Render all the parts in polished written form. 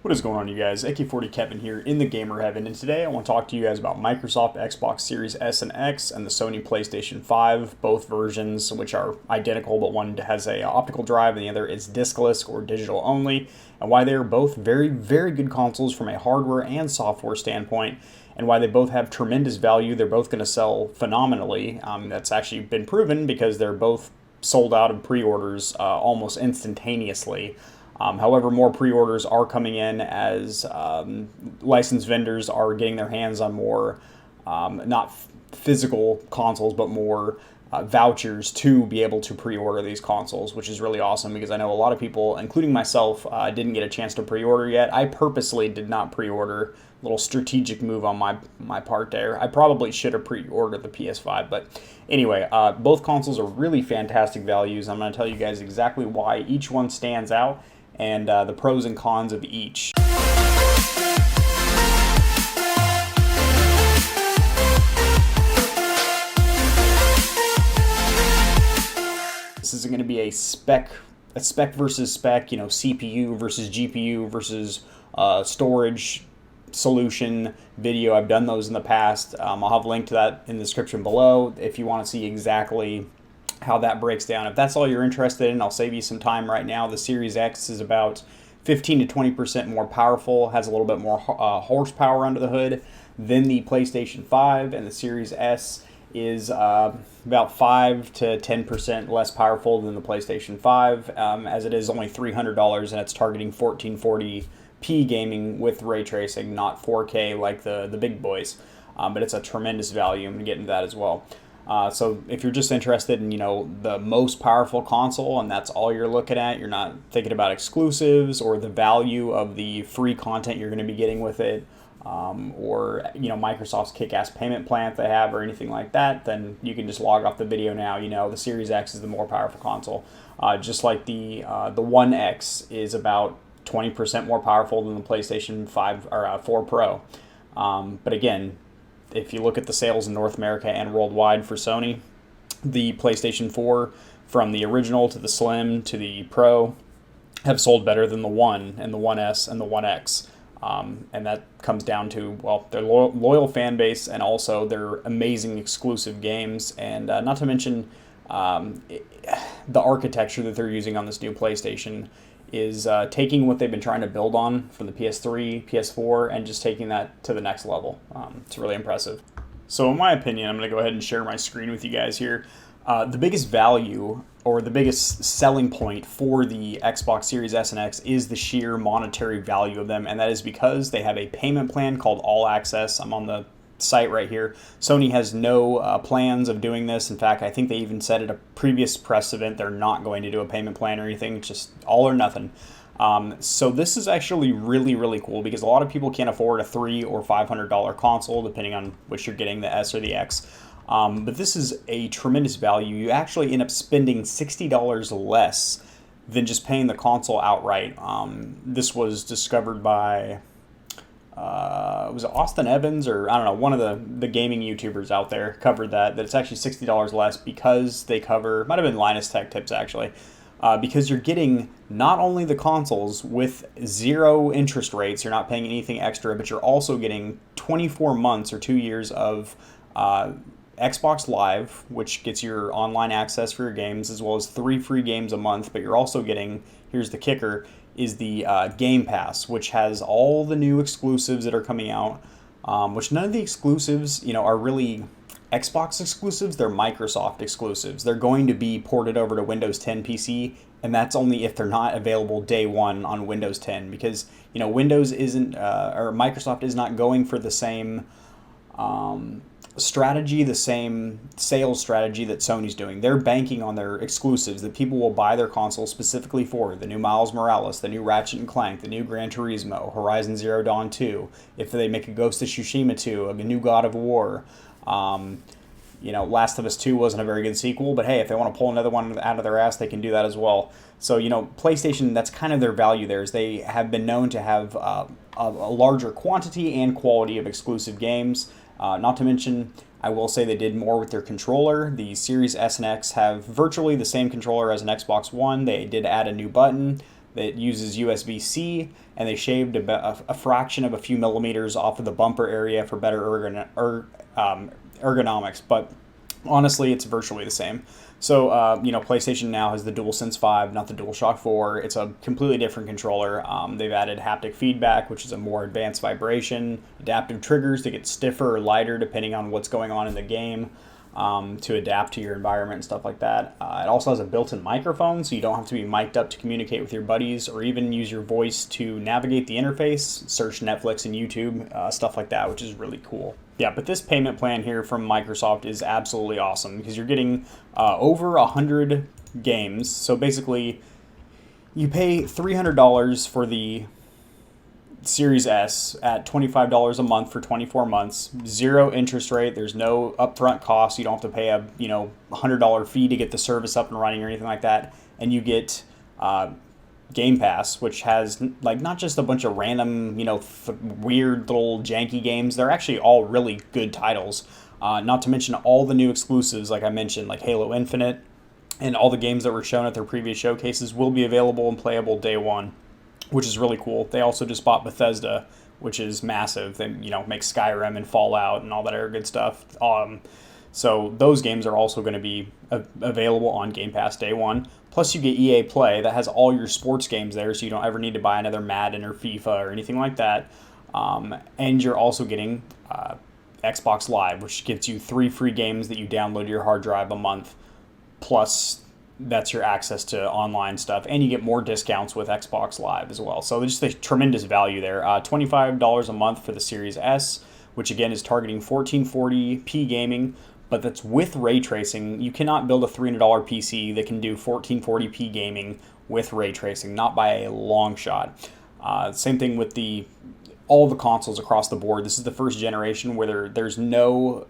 What is going on, you guys? AK40 Kevin here in the Gamer Heaven, and today I want to talk to you guys about Microsoft Xbox Series S and X and the Sony PlayStation 5, both versions, which are identical, but one has a optical drive and the other is discless or digital only, and why they are both very, very good consoles from a hardware and software standpoint, and why they both have tremendous value. They're both going to sell phenomenally. That's actually been proven because they're both sold out of pre-orders almost instantaneously. However, more pre-orders are coming in as licensed vendors are getting their hands on more, not physical consoles, but more vouchers to be able to pre-order these consoles, which is really awesome because I know a lot of people, including myself, didn't get a chance to pre-order yet. I purposely did not pre-order. Little strategic move on my part there. I probably should have pre-ordered the PS5, but anyway, both consoles are really fantastic values. I'm going to tell you guys exactly why each one stands out and the pros and cons of each. This is going to be a spec versus spec, CPU versus GPU versus storage solution video. I've done those in the past. I'll have a link to that in the description below if you want to see exactly how that breaks down. If that's all you're interested in, I'll save you some time right now. The Series X is about 15 to 20% more powerful, has a little bit more horsepower under the hood than the PlayStation 5, and the Series S is about 5 to 10% less powerful than the PlayStation 5, as it is only $300 and it's targeting 1440p gaming with ray tracing, not 4K like the big boys. But it's a tremendous value. I'm going to get into that as well. So if you're just interested in, the most powerful console and that's all you're looking at, you're not thinking about exclusives or the value of the free content you're going to be getting with it, or, Microsoft's kick-ass payment plan that they have or anything like that, then you can just log off the video now. The Series X is the more powerful console. Just like the One X is about 20% more powerful than the PlayStation 5 or 4 Pro. But again, if you look at the sales in North America and worldwide for Sony, the PlayStation 4, from the original to the Slim to the Pro, have sold better than the One and the One S and the One X. And that comes down to, their loyal fan base and also their amazing exclusive games. And not to mention the architecture that they're using on this new PlayStation is taking what they've been trying to build on from the PS3, PS4, and just taking that to the next level. It's really impressive. So in my opinion, I'm going to go ahead and share my screen with you guys here. The biggest value or the biggest selling point for the Xbox Series S and X is the sheer monetary value of them, and that is because they have a payment plan called All Access. I'm on the site right here. Sony has no plans of doing this. In fact, I think they even said at a previous press event they're not going to do a payment plan or anything, just all or nothing. So this is actually really, really cool because a lot of people can't afford a $300 or $500 console, depending on which you're getting, the S or the X. But this is a tremendous value. You actually end up spending $60 less than just paying the console outright. This was discovered by was it Austin Evans, or I don't know, one of the gaming YouTubers out there covered that it's actually $60 less because they cover, might have been Linus Tech Tips actually, because you're getting not only the consoles with 0 interest rates, you're not paying anything extra, but you're also getting 24 months or 2 years of Xbox Live, which gets your online access for your games, as well as 3 free games a month, but you're also getting, here's the kicker, is the Game Pass, which has all the new exclusives that are coming out, which none of the exclusives, are really Xbox exclusives. They're Microsoft exclusives. They're going to be ported over to Windows 10 PC, and that's only if they're not available day one on Windows 10, because, Windows isn't, or Microsoft is not going for the same strategy, the same sales strategy that Sony's doing. They're banking on their exclusives that people will buy their console specifically for. The new Miles Morales, the new Ratchet and Clank, the new Gran Turismo, Horizon Zero Dawn 2, if they make a Ghost of Tsushima 2, a new God of War. Last of Us 2 wasn't a very good sequel, but hey, if they want to pull another one out of their ass, they can do that as well. So, PlayStation, that's kind of their value there, is they have been known to have a larger quantity and quality of exclusive games. Not to mention, I will say they did more with their controller. The Series S and X have virtually the same controller as an Xbox One. They did add a new button. that uses USB-C, and they shaved a fraction of a few millimeters off of the bumper area for better ergonomics. But honestly, it's virtually the same. So, PlayStation now has the DualSense 5, not the DualShock 4. It's a completely different controller. They've added haptic feedback, which is a more advanced vibration, adaptive triggers to get stiffer or lighter depending on what's going on in the game, to adapt to your environment and stuff like that. It also has a built-in microphone, so you don't have to be mic'd up to communicate with your buddies or even use your voice to navigate the interface, search Netflix and YouTube, stuff like that, which is really cool. Yeah, but this payment plan here from Microsoft is absolutely awesome because you're getting over 100 games. So basically, you pay $300 for the Series S at $25 a month for 24 months, 0 interest rate. There's no upfront cost. You don't have to pay a $100 fee to get the service up and running or anything like that. And you get Game Pass, which has like not just a bunch of random, weird little janky games. They're actually all really good titles. Not to mention all the new exclusives, like I mentioned, like Halo Infinite, and all the games that were shown at their previous showcases will be available and playable day one, which is really cool. They also just bought Bethesda, which is massive. They make Skyrim and Fallout and all that other good stuff. So those games are also going to be available on Game Pass day one. Plus you get EA Play that has all your sports games there, so you don't ever need to buy another Madden or FIFA or anything like that. And you're also getting Xbox Live, which gives you 3 free games that you download to your hard drive a month. Plus that's your access to online stuff, and you get more discounts with Xbox Live as well. So just a tremendous value there. $25 a month for the Series S, which again is targeting 1440p gaming, but that's with ray tracing. You cannot build a $300 PC that can do 1440p gaming with ray tracing, not by a long shot. Same thing with all the consoles across the board. This is the first generation where there's no,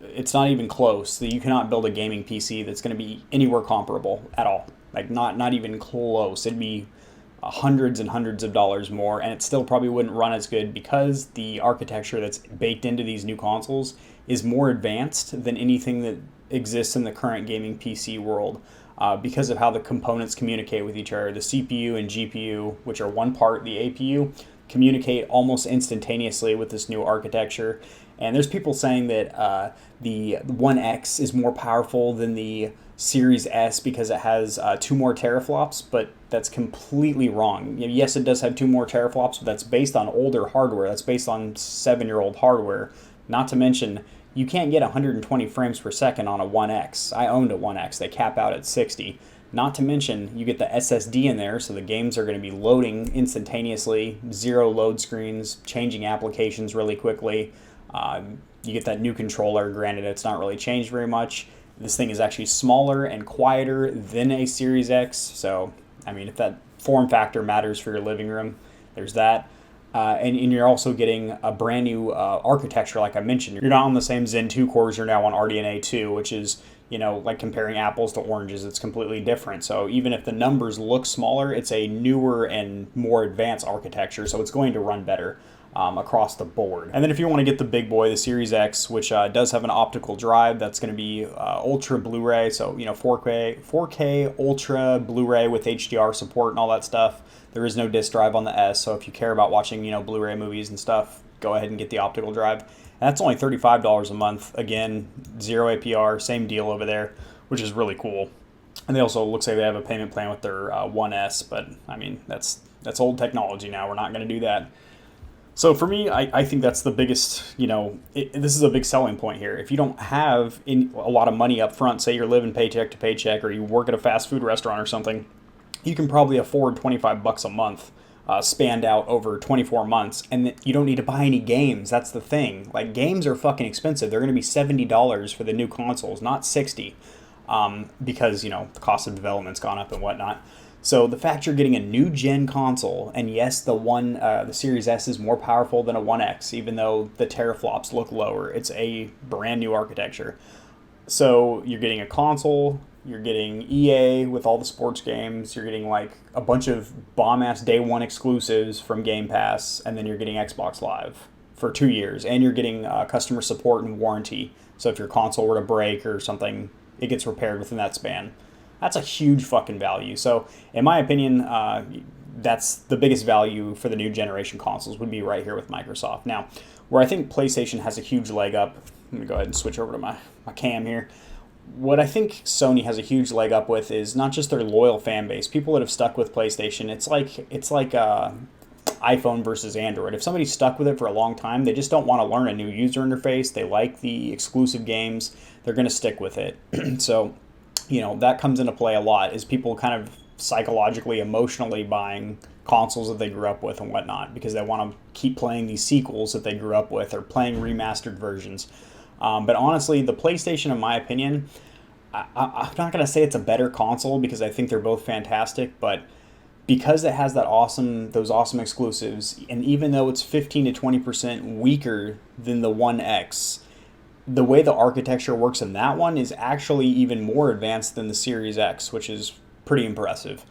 it's not even close. You cannot build a gaming PC that's going to be anywhere comparable at all. Like not even close. It'd be hundreds and hundreds of dollars more, and it still probably wouldn't run as good because the architecture that's baked into these new consoles is more advanced than anything that exists in the current gaming PC world, because of how the components communicate with each other. The CPU and GPU, which are one part, the APU, communicate almost instantaneously with this new architecture. And there's people saying that the One X is more powerful than the Series S because it has 2 more teraflops, but that's completely wrong. Yes, it does have 2 more teraflops, but that's based on older hardware. That's based on 7-year-old hardware. Not to mention, you can't get 120 frames per second on a One X. I owned a One X. They cap out at 60. Not to mention, you get the SSD in there, so the games are going to be loading instantaneously, 0 load screens, changing applications really quickly. You get that new controller. Granted, it's not really changed very much. This thing is actually smaller and quieter than a Series X. So, if that form factor matters for your living room, there's that. And you're also getting a brand new architecture, like I mentioned. You're not on the same Zen 2 cores, you're now on RDNA 2, which is, like comparing apples to oranges. It's completely different. So even if the numbers look smaller, it's a newer and more advanced architecture, so it's going to run better across the board. And then if you want to get the big boy, the Series X, which does have an optical drive, that's going to be Ultra Blu-ray, so 4K Ultra Blu-ray with HDR support and all that stuff. There is no disc drive on the S, so if you care about watching Blu-ray movies and stuff, go ahead and get the optical drive. And that's only $35 a month. Again, 0 APR, same deal over there, which is really cool. And they also, looks like they have a payment plan with their One S, but that's old technology now. We're not going to do that. So for me, I think that's the biggest, this is a big selling point here. If you don't have a lot of money up front, say you're living paycheck to paycheck or you work at a fast food restaurant or something, you can probably afford $25 a month spanned out over 24 months, and you don't need to buy any games. That's the thing. Like, games are fucking expensive. They're going to be $70 for the new consoles, not $60, because, the cost of development's gone up and whatnot. So the fact you're getting a new gen console, and yes, the Series S is more powerful than a One X, even though the teraflops look lower. It's a brand new architecture. So you're getting a console, you're getting EA with all the sports games, you're getting like a bunch of bomb-ass day one exclusives from Game Pass, and then you're getting Xbox Live for 2 years, and you're getting customer support and warranty. So if your console were to break or something, it gets repaired within that span. That's a huge fucking value. So in my opinion, that's the biggest value for the new generation consoles would be right here with Microsoft. Now, where I think PlayStation has a huge leg up, let me go ahead and switch over to my cam here. What I think Sony has a huge leg up with is not just their loyal fan base, people that have stuck with PlayStation. It's like iPhone versus Android. If somebody's stuck with it for a long time, they just don't want to learn a new user interface. They like the exclusive games. They're going to stick with it. So, that comes into play a lot, is people kind of psychologically, emotionally buying consoles that they grew up with and whatnot because they want to keep playing these sequels that they grew up with or playing remastered versions. But honestly, the PlayStation, in my opinion, I'm not going to say it's a better console because I think they're both fantastic, but because it has those awesome exclusives, and even though it's 15 to 20% weaker than the One X, the way the architecture works in that one is actually even more advanced than the Series X, which is pretty impressive.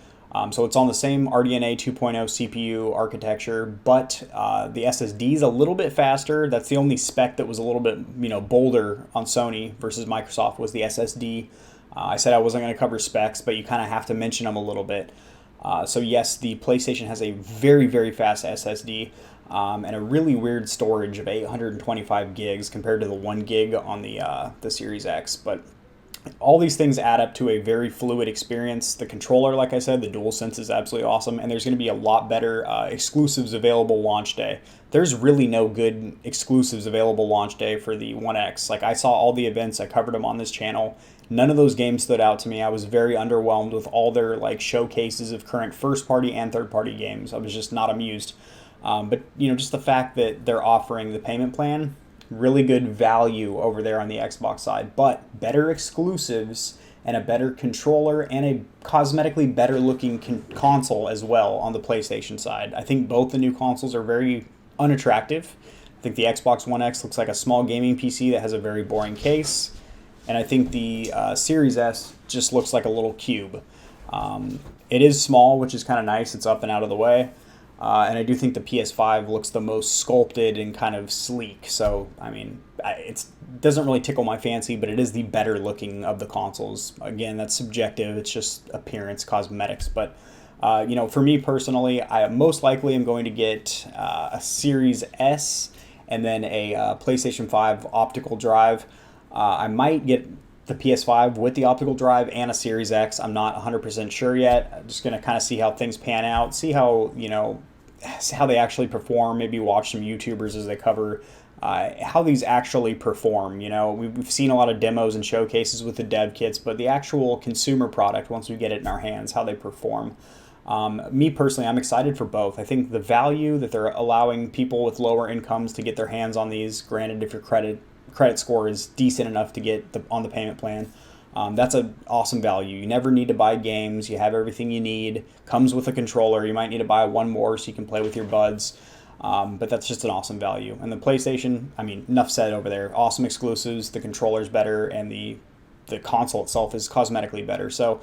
So it's on the same RDNA 2.0 CPU architecture, but the SSD is a little bit faster. That's the only spec that was a little bit bolder on Sony versus Microsoft was the SSD. I said I wasn't going to cover specs, but you kind of have to mention them a little bit. So yes, the PlayStation has a very, very fast SSD and a really weird storage of 825 gigs compared to the 1 gig on the Series X. But all these things add up to a very fluid experience. The controller, like I said, the DualSense is absolutely awesome, and there's going to be a lot better exclusives available launch day. There's really no good exclusives available launch day for the One X. Like, I saw all the events, I covered them on this channel. None of those games stood out to me. I was very underwhelmed with all their showcases of current first-party and third-party games. I was just not amused. But just the fact that they're offering the payment plan, really good value over there on the Xbox side, but better exclusives and a better controller and a cosmetically better looking console as well on the PlayStation side. I think both the new consoles are very unattractive. I think the Xbox One X looks like a small gaming PC that has a very boring case, and I think the Series S just looks like a little cube. It is small, which is kind of nice. It's up and out of the way. And I do think the PS5 looks the most sculpted and kind of sleek. So, it doesn't really tickle my fancy, but it is the better looking of the consoles. Again, that's subjective. It's just appearance, cosmetics. But, for me personally, I most likely am going to get a Series S and then a PlayStation 5 optical drive. I might get the PS5 with the optical drive and a Series X. I'm not 100% sure yet. I'm just going to kind of see how things pan out, see how they actually perform, maybe watch some YouTubers as they cover how these actually perform. We've seen a lot of demos and showcases with the dev kits, but the actual consumer product, once we get it in our hands, how they perform. Me personally, I'm excited for both. I think the value that they're allowing people with lower incomes to get their hands on these, granted if your credit score is decent enough to get on the payment plan, that's an awesome value. You never need to buy games. You have everything you need. Comes with a controller. You might need to buy one more so you can play with your buds. But that's just an awesome value. And the PlayStation, enough said over there. Awesome exclusives. The controller's better, and the console itself is cosmetically better. So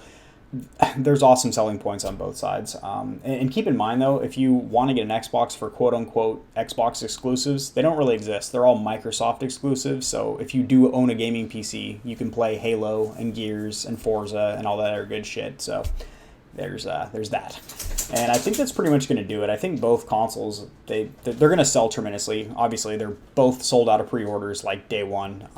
there's awesome selling points on both sides. And keep in mind, though, if you want to get an Xbox for quote-unquote Xbox exclusives, they don't really exist. They're all Microsoft exclusives. So if you do own a gaming PC, you can play Halo and Gears and Forza and all that other good shit. So there's that. And I think that's pretty much going to do it. I think both consoles, they're going to sell tremendously. Obviously, they're both sold out of pre-orders like day one.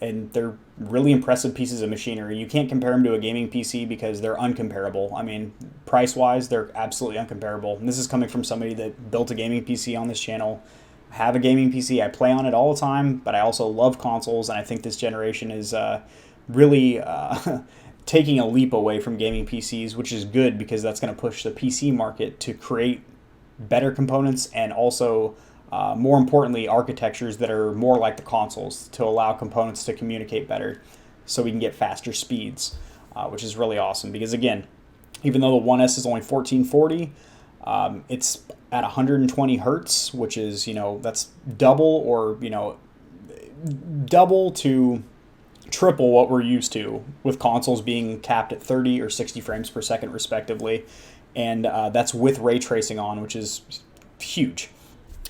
And they're really impressive pieces of machinery. You can't compare them to a gaming PC because they're uncomparable. Price-wise, they're absolutely uncomparable. And this is coming from somebody that built a gaming PC on this channel. I have a gaming PC. I play on it all the time, but I also love consoles, and I think this generation is really taking a leap away from gaming PCs, which is good because that's going to push the PC market to create better components and also more importantly, architectures that are more like the consoles to allow components to communicate better so we can get faster speeds, which is really awesome. Because again, even though the One S is only 1440, it's at 120 hertz, which is, that's double or, double to triple what we're used to with consoles being capped at 30 or 60 frames per second respectively. And that's with ray tracing on, which is huge.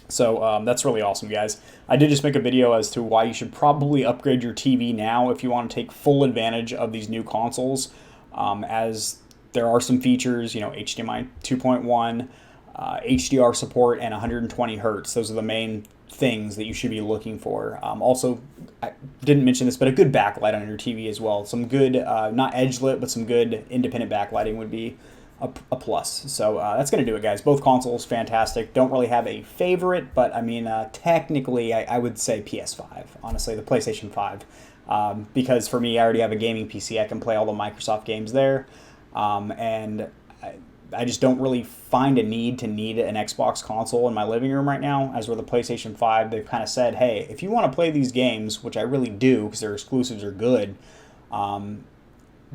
So that's really awesome, guys. I did just make a video as to why you should probably upgrade your TV now if you want to take full advantage of these new consoles. As there are some features, you know, HDMI 2.1, HDR support, and 120 hertz. Those are the main things that you should be looking for. Also, I didn't mention this, but a good backlight on your TV as well. Some good, not edge lit, but some good independent backlighting would be a plus. So that's going to do it, guys. Both consoles, fantastic. Don't really have a favorite, but I mean, technically, I would say PS5. Honestly, the PlayStation 5. Because for me, I already have a gaming PC. I can play all the Microsoft games there. And I just don't really find a need to need an Xbox console in my living room right now. As with the PlayStation 5, they've kind of said, hey, if you want to play these games, which I really do because their exclusives are good,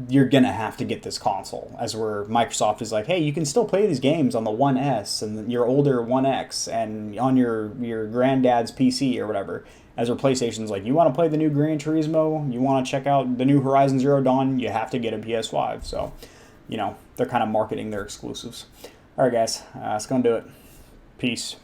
you're going to have to get this console. As where Microsoft is like, hey, you can still play these games on the One S and your older One X and on your granddad's PC or whatever. As where PlayStation's like, you want to play the new Gran Turismo, you want to check out the new Horizon Zero Dawn, you have to get a PS5. So, you know, they're kind of marketing their exclusives. All right, guys, that's going to do it. Peace.